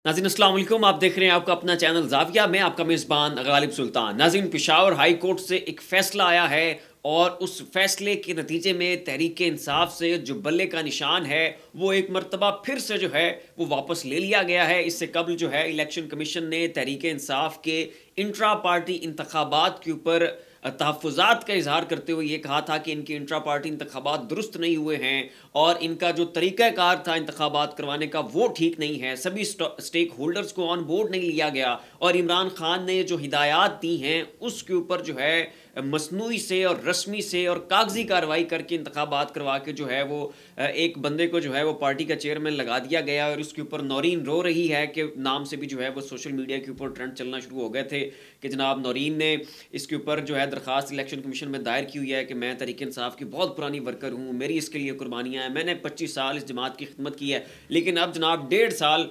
नाज़रीन अस्सलाम वालेकुम। आप देख रहे हैं आपका अपना चैनल ज़ाविया। मैं आपका मेज़बान गालिब सुल्तान। नाज़रीन, पेशावर हाई कोर्ट से एक फ़ैसला आया है और उस फ़ैसले के नतीजे में तहरीक इंसाफ से जो बल्ले का निशान है वो एक मरतबा फिर से जो है वो वापस ले लिया गया है। इससे कबल जो है इलेक्शन कमीशन ने तहरीक इंसाफ के इंट्रा पार्टी इंतखाबात के ऊपर तहफ़्फ़ुज़ात का इज़हार करते हुए ये कहा था कि इनके इंट्रा पार्टी इंतखाबात दुरुस्त नहीं हुए हैं और इनका जो तरीक़ाकार था इंतखाबात करवाने का वो ठीक नहीं है। सभी स्टेक होल्डर्स को ऑन बोर्ड नहीं लिया गया और इमरान खान ने जो हिदायत दी हैं उसके ऊपर जो है मसनूई से और रस्मी से और कागजी कार्रवाई करके इंतखाबात करवा के जो है वो एक बंदे को जो है वो पार्टी का चेयरमैन लगा दिया गया और उसके ऊपर नौरीन रो रही है कि नाम से भी जो है वो सोशल मीडिया के ऊपर ट्रेंड चलना शुरू हो गए थे कि जनाब नौरीन ने इसके ऊपर जो है दरखास्त इलेक्शन कमीशन में दायर की हुई है कि मैं तहरीक इंसाफ की बहुत पुरानी वर्कर हूँ, मेरी इसके लिए कुर्बानियाँ हैं, मैंने 25 साल इस जमात की खिदमत की है। लेकिन अब जनाब 1.5 साल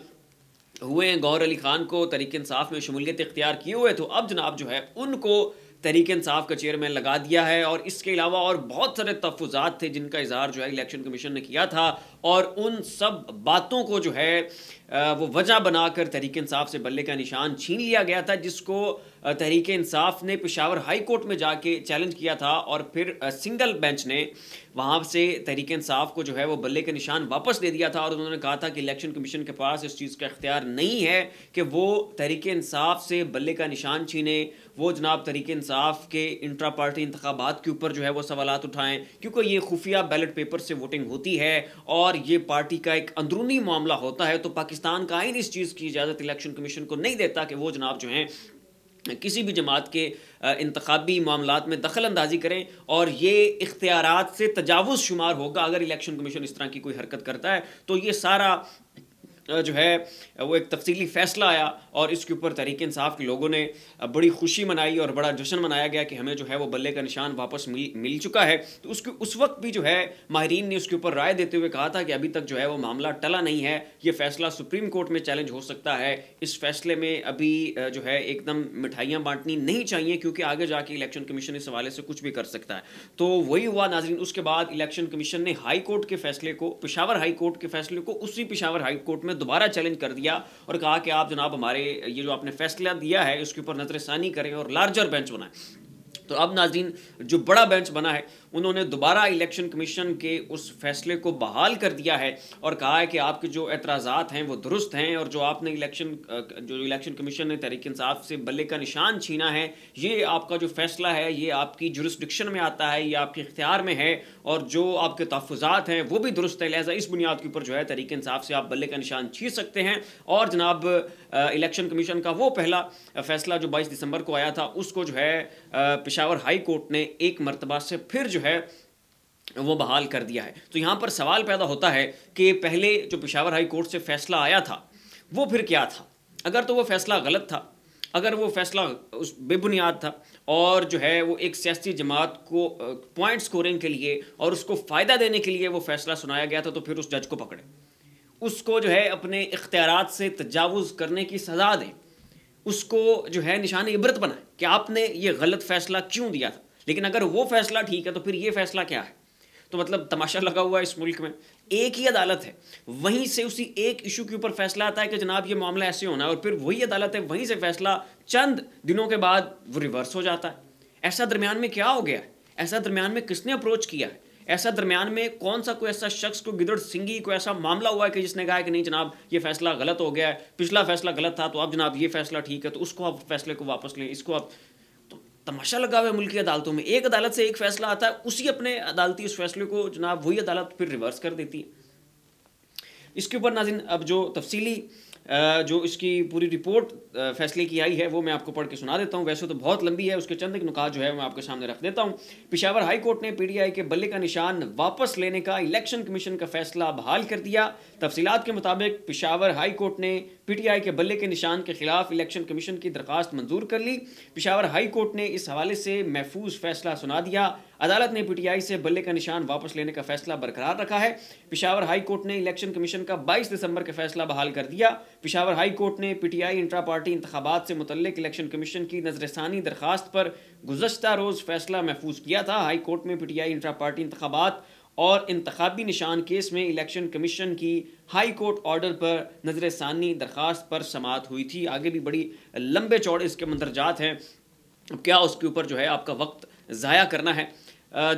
हुए हैं गौहर अली खान को तहरीक इंसाफ में शमूलियत इख्तियार किए हुए, तो अब जनाब जो है उनको तहरीक इंसाफ का चेयरमैन लगा दिया है। और इसके अलावा और बहुत सारे तहफ़्फ़ुज़ात थे जिनका इज़हार जो है इलेक्शन कमीशन ने किया था और उन सब बातों को जो है वो वजह बनाकर तहरीक इंसाफ से बल्ले का निशान छीन लिया गया था, जिसको तहरीक इंसाफ ने पेशावर हाई कोर्ट में जाके चैलेंज किया था और फिर सिंगल बेंच ने वहाँ से तहरीक इंसाफ को जो है वो बल्ले का निशान वापस दे दिया था और उन्होंने कहा था कि इलेक्शन कमीशन के पास इस चीज़ का इख्तियार नहीं है कि वो तहरीक इंसाफ से बल्ले का निशान छीने, वो जनाब तहरीक इंसाफ के इंट्रा पार्टी इंतखाबात के ऊपर जो है वो सवालात उठाएं, क्योंकि ये खुफिया बैलेट पेपर से वोटिंग होती है और ये पार्टी का एक अंदरूनी मामला होता है। तो पाकिस्तान का आइन इस चीज़ की इजाज़त इलेक्शन कमीशन को नहीं देता कि वो जनाब जो हैं किसी भी जमात के इंतखाबी मामलात में दखल अंदाजी करें और ये इख्तियारात से तजावुज़ शुमार होगा अगर इलेक्शन कमीशन इस तरह की कोई हरकत करता है। तो ये सारा जो है वो एक तफसीली फ़ैसला आया और इसके ऊपर तहरीक इंसाफ के लोगों ने बड़ी खुशी मनाई और बड़ा जश्न मनाया गया कि हमें जो है वो बल्ले का निशान वापस मिल चुका है। तो उसके उस वक्त भी जो है माहिरीन ने उसके ऊपर राय देते हुए कहा था कि अभी तक जो है वो मामला टला नहीं है, ये फ़ैसला सुप्रीम कोर्ट में चैलेंज हो सकता है। इस फैसले में अभी जो है एकदम मिठाइयाँ बांटनी नहीं चाहिए क्योंकि आगे जाके इलेक्शन कमीशन इस हवाले से कुछ भी कर सकता है। तो वही हुआ नाज़रीन। उसके बाद इलेक्शन कमीशन ने हाई कोर्ट के फैसले को, पेशावर हाई कोर्ट के फैसले को उसी पेशावर हाई कोर्ट में दोबारा चैलेंज कर दिया और कहा कि आप जनाब हमारे ये जो आपने फैसला दिया है उसके ऊपर नजरसानी करें और लार्जर बेंच बनाएं। तो अब नाज़रीन जो बड़ा बेंच बना है उन्होंने दोबारा इलेक्शन कमीशन के उस फैसले को बहाल कर दिया है और कहा है कि आपके जो एतराज़ात हैं वो दुरुस्त हैं और जो आपने इलेक्शन कमीशन ने तहरीक इंसाफ से बल्ले का निशान छीना है, ये आपका जो फैसला है ये आपकी जुरिस्डिक्शन में आता है, ये आपके इख्तियार में है और जो आपके तहफ़्फ़ुज़ात हैं वो भी दुरुस्त है। लिहाजा इस बुनियाद के ऊपर जो है तहरीक इंसाफ से आप बल्ले का निशान छीन सकते हैं। और जनाब इलेक्शन कमीशन का वो पहला फैसला जो 22 दिसंबर को आया था उसको जो है पेशावर हाई कोर्ट ने एक मरतबा से फिर जो है वो बहाल कर दिया है। तो यहाँ पर सवाल पैदा होता है कि पहले जो पेशावर हाई कोर्ट से फैसला आया था वो फिर क्या था? अगर तो वो फैसला गलत था, अगर वो फैसला उस बेबुनियाद था और जो है वो एक सियासी जमात को पॉइंट स्कोरिंग के लिए और उसको फ़ायदा देने के लिए वो फैसला सुनाया गया था, तो फिर उस जज को पकड़े, उसको जो है अपने इख्तियारात से तजावुज़ करने की सज़ा दें, उसको जो है निशान इबरत बनाए कि आपने ये गलत फ़ैसला क्यों दिया था। लेकिन अगर वो फ़ैसला ठीक है तो फिर ये फ़ैसला क्या है? तो मतलब तमाशा लगा हुआ है इस मुल्क में। एक ही अदालत है, वहीं से उसी एक इशू के ऊपर फैसला आता है कि जनाब ये मामला ऐसे होना है और फिर वही अदालत है, वहीं से फैसला चंद दिनों के बाद वो रिवर्स हो जाता है। ऐसा दरमियान में क्या हो गया है? ऐसा दरमियान में किसने अप्रोच किया है? ऐसा दरमियान में कौन सा कोई ऐसा शख्स को गिदड़ सिंगी कोई ऐसा मामला हुआ है कि जिसने कहा कि नहीं जनाब ये फैसला गलत हो गया है, पिछला फैसला गलत था तो अब जनाब ये फैसला ठीक है, तो उसको आप फैसले को वापस लें, इसको आप। तो तमाशा लगा हुआ है मुल्क की अदालतों में। एक अदालत से एक फैसला आता है, उसी अपने अदालती उस फैसले को जनाब वही अदालत फिर रिवर्स कर देती है। इसके ऊपर नाज़रीन अब जो तफसीली जो इसकी पूरी रिपोर्ट फैसले की आई है वो मैं आपको पढ़ के सुना देता हूँ। वैसे तो बहुत लंबी है, उसके चंद एक नुकात जो है मैं आपके सामने रख देता हूँ। पेशावर हाई कोर्ट ने पीटीआई के बल्ले का निशान वापस लेने का इलेक्शन कमीशन का फैसला बहाल कर दिया। तफसीलात के मुताबिक पेशावर हाई कोर्ट ने पीटीआई के बल्ले के निशान के खिलाफ इलेक्शन कमीशन की दरखास्त मंजूर कर ली। पेशावर हाई कोर्ट ने इस हवाले से महफूज फैसला सुना दिया। अदालत ने पीटीआई से बल्ले का निशान वापस लेने का फैसला बरकरार रखा है। पेशावर हाई कोर्ट ने इलेक्शन कमीशन का 22 दिसंबर का फैसला बहाल कर दिया। पेशावर हाई कोर्ट ने पीटीआई इंट्रा पार्टी इंतखाबात से मुतल्लिक इलेक्शन कमीशन की नजरसानी दरखास्त पर गुज़श्ता रोज़ फैसला महफूज किया था। हाई कोर्ट में पीटीआई इंट्रा पार्टी इंतखाबात और इंतखाबी निशान केस में इलेक्शन कमीशन की हाई कोर्ट ऑर्डर पर नजरसानी दरख्वास्त पर समाअत हुई थी। आगे भी बड़ी लंबे चौड़े इसके मंदरजात हैं, अब क्या उसके ऊपर जो है आपका वक्त ज़ाया करना है।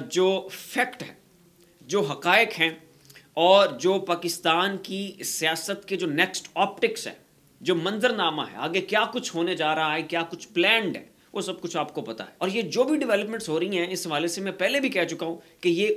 जो फैक्ट है, जो हकायक हैं और जो पाकिस्तान की सियासत के जो नेक्स्ट ऑप्टिक्स है, जो मंजरनामा है, आगे क्या कुछ होने जा रहा है, क्या कुछ प्लान्ड है, वो सब कुछ आपको पता है। और ये जो भी डेवलपमेंट्स हो रही हैं इस हवाले से मैं पहले भी कह चुका हूं कि ये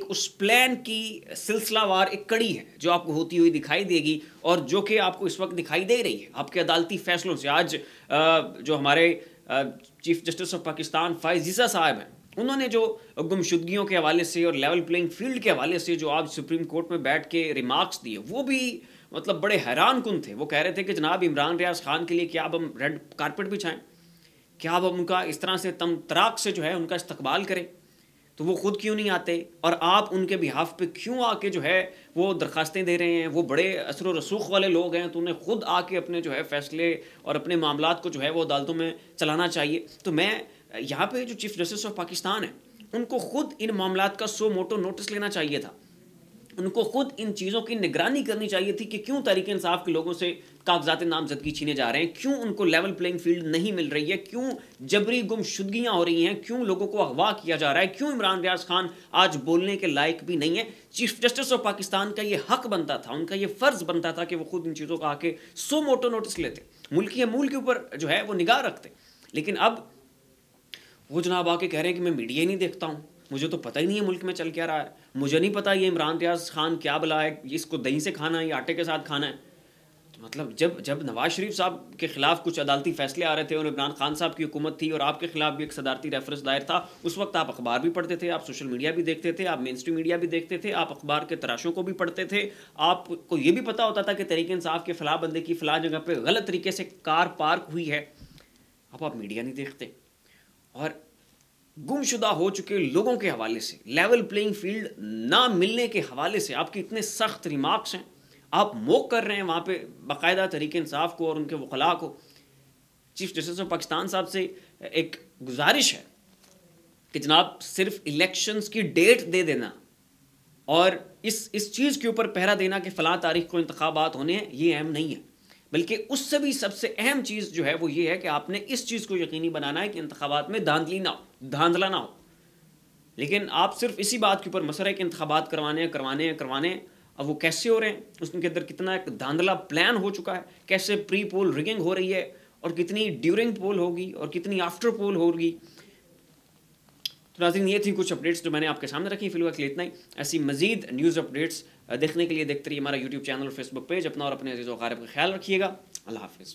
उस प्लान की सिलसिलावार एक कड़ी है जो आपको होती हुई दिखाई देगी और जो कि आपको इस वक्त दिखाई दे रही है आपके अदालती फैसलों से। आज जो हमारे chief justice of Pakistan Faez Isa साहब हैं, उन्होंने जो गुमशुदगियों के हवाले से और लेवल प्लेइंग फील्ड के हवाले से जो आज सुप्रीम कोर्ट में बैठ के रिमार्क्स दिए, वो भी मतलब बड़े हैरान कुन थे। वो कह रहे थे कि जनाब इमरान रियाज खान के लिए क्या अब हम रेड कारपेट बिछाएं, क्या अब उनका इस तरह से तम तराक से जो है उनका इस्तकबाल करें, तो वो खुद क्यों नहीं आते और आप उनके बिहाफ पे क्यों आके जो है वो दरखास्तें दे रहे हैं। वो बड़े असर व रसूख वाले लोग हैं, तो उन्हें खुद आके अपने जो है फैसले और अपने मामलात को जो है वो अदालतों में चलाना चाहिए। तो मैं यहाँ पे जो चीफ जस्टिस ऑफ पाकिस्तान है उनको खुद इन मामलात का सो मोटो नोटिस लेना चाहिए था, उनको खुद इन चीज़ों की निगरानी करनी चाहिए थी कि क्यों तहरीक इंसाफ के लोगों से कागजात नामजदगी छीने जा रहे हैं, क्यों उनको लेवल प्लेइंग फील्ड नहीं मिल रही है, क्यों जबरी गुमशुदगियां हो रही हैं, क्यों लोगों को अगवा किया जा रहा है, क्यों इमरान रियाज खान आज बोलने के लायक भी नहीं है। चीफ जस्टिस ऑफ पाकिस्तान का ये हक बनता था, उनका ये फ़र्ज़ बनता था कि वो खुद इन चीज़ों का आके सो मोटो नोटिस लेते, मुल्की अमूल के ऊपर जो है वो निगाह रखते। लेकिन अब वो जनाब आके कह रहे हैं कि मैं मीडिया ही नहीं देखता हूँ, मुझे तो पता ही नहीं है मुल्क में चल क्या रहा है, मुझे नहीं पता ये इमरान रियाज खान क्या बला है, इसको दही से खाना है या आटे के साथ खाना है। तो मतलब जब नवाज शरीफ साहब के खिलाफ कुछ अदालती फैसले आ रहे थे और इमरान खान साहब की हुकूमत थी और आपके खिलाफ भी एक सदारती रेफरेंस दायर था, उस वक्त आप अखबार भी पढ़ते थे, आप सोशल मीडिया भी देखते थे, आप मेन स्ट्रीम मीडिया भी देखते थे, आप अखबार के तराशों को भी पढ़ते थे, आपको ये भी पता होता था कि तहरीक इंसाफ के फ़लाँ बंदे की फ़लाँ जगह पर गलत तरीके से कार पार्क हुई है। अब आप मीडिया नहीं देखते और गुमशुदा हो चुके लोगों के हवाले से, लेवल प्लेइंग फील्ड ना मिलने के हवाले से आपके इतने सख्त रिमार्क्स हैं, आप मोक कर रहे हैं वहाँ पे बाकायदा तहरीक इंसाफ को और उनके वकला को। चीफ जस्टिस ऑफ पाकिस्तान साहब से एक गुजारिश है कि जनाब सिर्फ इलेक्शंस की डेट दे देना और इस चीज़ के ऊपर पहरा देना कि फ़लाँ तारीख को इंतखाबात होने हैं, ये अहम नहीं है, बल्कि उससे भी सबसे अहम चीज़ जो है वो ये है कि आपने इस चीज़ को यकीनी बनाना है कि इंतखाबात में धांधला ना हो। लेकिन आप सिर्फ इसी बात के ऊपर मसला है कि इंतखाबात करवाने। अब वो कैसे हो रहे हैं, उसके अंदर कितना एक धांधला प्लान हो चुका है, कैसे प्री पोल रिगिंग हो रही है और कितनी ड्यूरिंग पोल होगी और कितनी आफ्टर पोल होगी। तो नाज़रीन, ये थी कुछ अपडेट्स जो मैंने आपके सामने रखी। फिलहाल के लिए इतना ही। ऐसी मजीद न्यूज़ अपडेट्स देखने के लिए देखते रहिए हमारा यूट्यूब चैनल और फेसबुक पेज। अपना और अपने अज़ीज़ व अक़ारिब का ख्याल रखिएगा। अल्लाह हाफ़िज़।